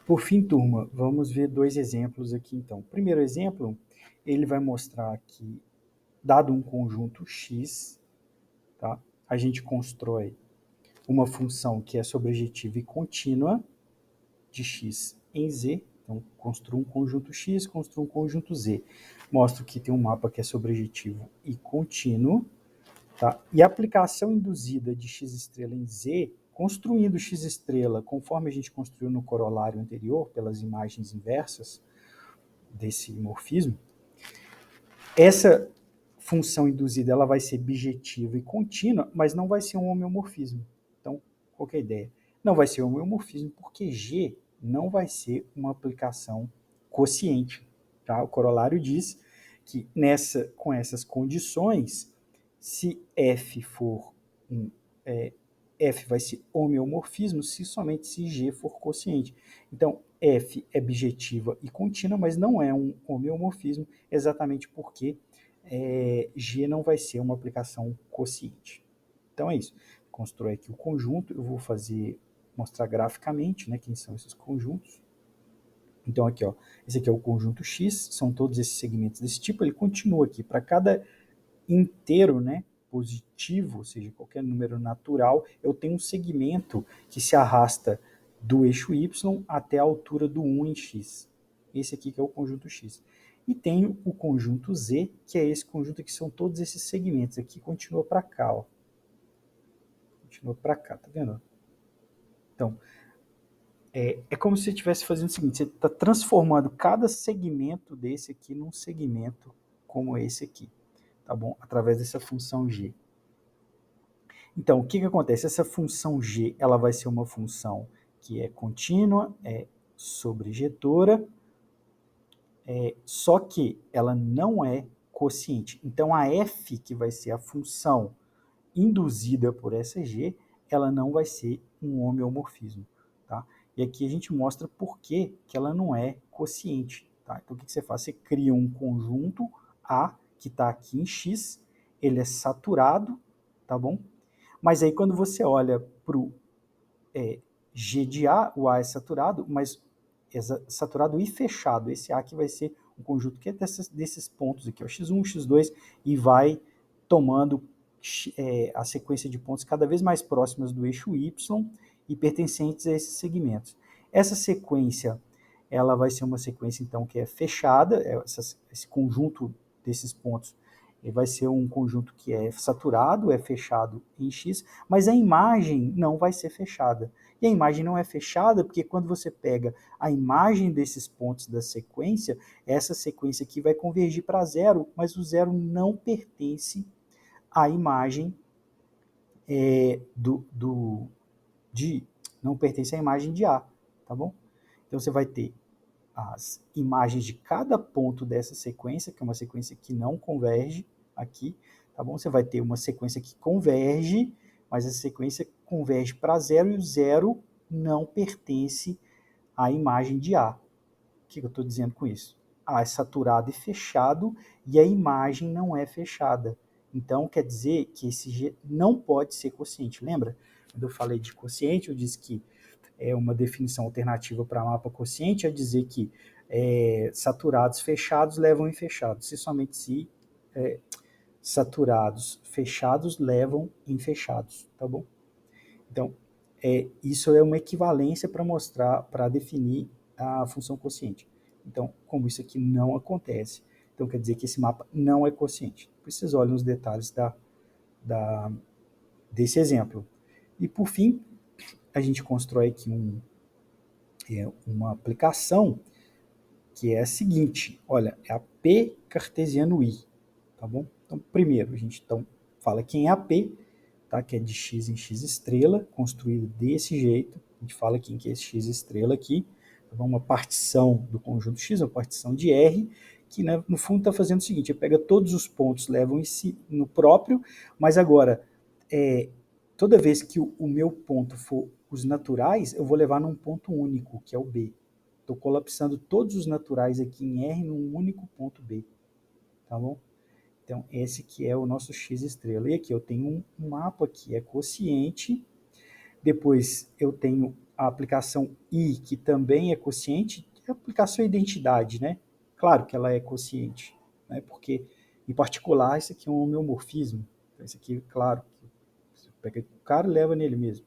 Por fim, turma, vamos ver dois exemplos aqui então. O primeiro exemplo, ele vai mostrar que, dado um conjunto X, tá? A gente constrói uma função que é sobrejetiva e contínua de X em Z. Então, construo um conjunto X, construo um conjunto Z. Mostro que tem um mapa que é sobrejetivo e contínuo. Tá? E a aplicação induzida de X estrela em Z, construindo X estrela conforme a gente construiu no corolário anterior, pelas imagens inversas desse morfismo, essa função induzida ela vai ser bijetiva e contínua, mas não vai ser um homeomorfismo. Então, qual que é a ideia? Não vai ser um homeomorfismo porque G não vai ser uma aplicação quociente. Tá? O corolário diz que com essas condições, se F for F vai ser homeomorfismo somente se G for quociente. Então, F é bijetiva e contínua, mas não é um homeomorfismo, exatamente porque G não vai ser uma aplicação quociente. Então é isso. Constrói aqui o conjunto, eu vou mostrar graficamente, né, quem são esses conjuntos. Então aqui, ó, esse aqui é o conjunto X, são todos esses segmentos desse tipo, ele continua aqui, para cada inteiro, né, positivo, ou seja, qualquer número natural, eu tenho um segmento que se arrasta do eixo Y até a altura do 1 em X. Esse aqui que é o conjunto X. E tenho o conjunto Z, que é esse conjunto que são todos esses segmentos. Aqui continua para cá, ó. Continua para cá, tá vendo? Então, é como se você estivesse fazendo o seguinte, você está transformando cada segmento desse aqui num segmento como esse aqui, tá bom? Através dessa função G. Então, o que, que acontece? Essa função G ela vai ser uma função que é contínua, é sobrejetora, só que ela não é quociente. Então, a f, que vai ser a função induzida por essa G, ela não vai ser um homeomorfismo. Tá? E aqui a gente mostra por que ela não é quociente. Tá? Então, o que, que você faz? Você cria um conjunto A, que está aqui em X, ele é saturado, tá bom? Mas aí quando você olha para o G de A, o A é saturado, mas é saturado e fechado. Esse A aqui vai ser um conjunto que é desses pontos aqui, ó, x1, x2, e vai tomando a sequência de pontos cada vez mais próximas do eixo Y e pertencentes a esses segmentos. Essa sequência, ela vai ser uma sequência, então, que é fechada, esse conjunto desses pontos vai ser um conjunto que é saturado, é fechado em X, mas a imagem não vai ser fechada. E a imagem não é fechada porque quando você pega a imagem desses pontos da sequência, essa sequência aqui vai convergir para zero, mas o zero não pertence à imagem não pertence à imagem de A, tá bom? Então você vai ter as imagens de cada ponto dessa sequência, que é uma sequência que não converge aqui, tá bom? Você vai ter uma sequência que converge, mas essa sequência converge para zero e o zero não pertence à imagem de A. O que eu estou dizendo com isso? A é saturado e fechado e a imagem não é fechada. Então, quer dizer que esse G não pode ser quociente. Lembra? Quando eu falei de quociente, eu disse que uma definição alternativa para mapa quociente é dizer que saturados fechados levam em fechados, se somente se saturados fechados levam em fechados, tá bom? Então, isso é uma equivalência para mostrar, para definir a função quociente. Então, como isso aqui não acontece, então quer dizer que esse mapa não é quociente. Vocês olhem os detalhes desse exemplo. E por fim, a gente constrói aqui uma aplicação que é a seguinte, olha, é a P cartesiano I, tá bom? Então, primeiro, a gente fala quem é a P, tá? Que é de x em x estrela, construído desse jeito, a gente fala quem que é esse x estrela aqui, então, uma partição do conjunto x, uma partição de R, que né, no fundo está fazendo o seguinte, pega todos os pontos, levam em si, no próprio, mas agora, toda vez que o meu ponto for os naturais, eu vou levar num ponto único, que é o B. Estou colapsando todos os naturais aqui em R num único ponto B, tá bom? Então, esse que é o nosso x estrela. E aqui eu tenho um mapa que é quociente, depois eu tenho a aplicação I, que também é quociente, é a aplicação identidade, né? Claro que ela é quociente, né? Porque, em particular, isso aqui é um homeomorfismo. Então, isso aqui, claro, você pega o cara e leva nele mesmo.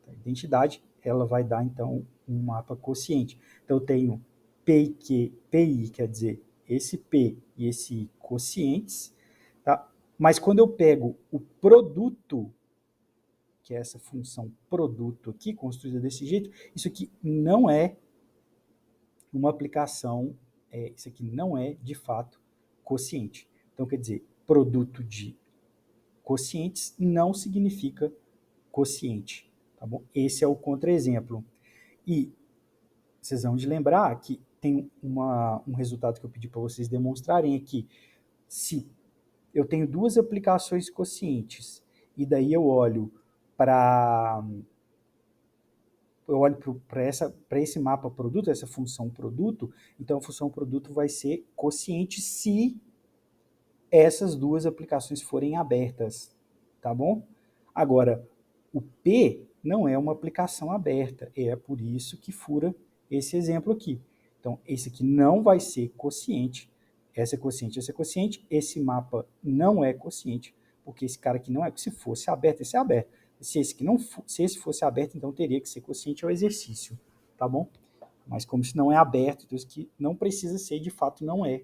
A identidade, ela vai dar, então, um mapa quociente. Então, eu tenho P e Q, PI, quer dizer, esse P e esse I quocientes, tá? Mas quando eu pego o produto, que é essa função produto aqui, construída desse jeito, isso aqui não é uma aplicação, isso aqui não é, de fato, quociente. Então, quer dizer, produto de quocientes não significa quociente, tá bom? Esse é o contra-exemplo. E vocês vão de lembrar que tem um resultado que eu pedi para vocês demonstrarem aqui. Se eu tenho duas aplicações quocientes e daí eu olho para para esse mapa produto, essa função produto, então a função produto vai ser quociente se essas duas aplicações forem abertas, tá bom? Agora, o P não é uma aplicação aberta, é por isso que fura esse exemplo aqui. Então, esse aqui não vai ser quociente, essa é quociente, essa é quociente, esse mapa não é quociente, porque esse cara aqui não é, se fosse aberto, esse é aberto. Se esse, que não, se esse fosse aberto, então teria que ser quociente ao exercício, tá bom? Mas como isso não é aberto, então isso aqui não precisa ser, de fato não é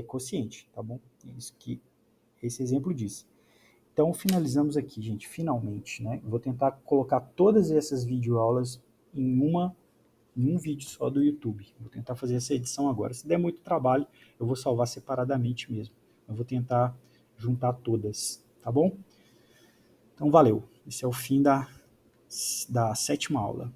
quociente, tá bom? É isso que esse exemplo diz. Então, finalizamos aqui, gente, finalmente, né? Eu vou tentar colocar todas essas videoaulas em um vídeo só do YouTube. Vou tentar fazer essa edição agora. Se der muito trabalho, eu vou salvar separadamente mesmo. Eu vou tentar juntar todas, tá bom? Então, valeu. Esse é o fim da 7ª aula.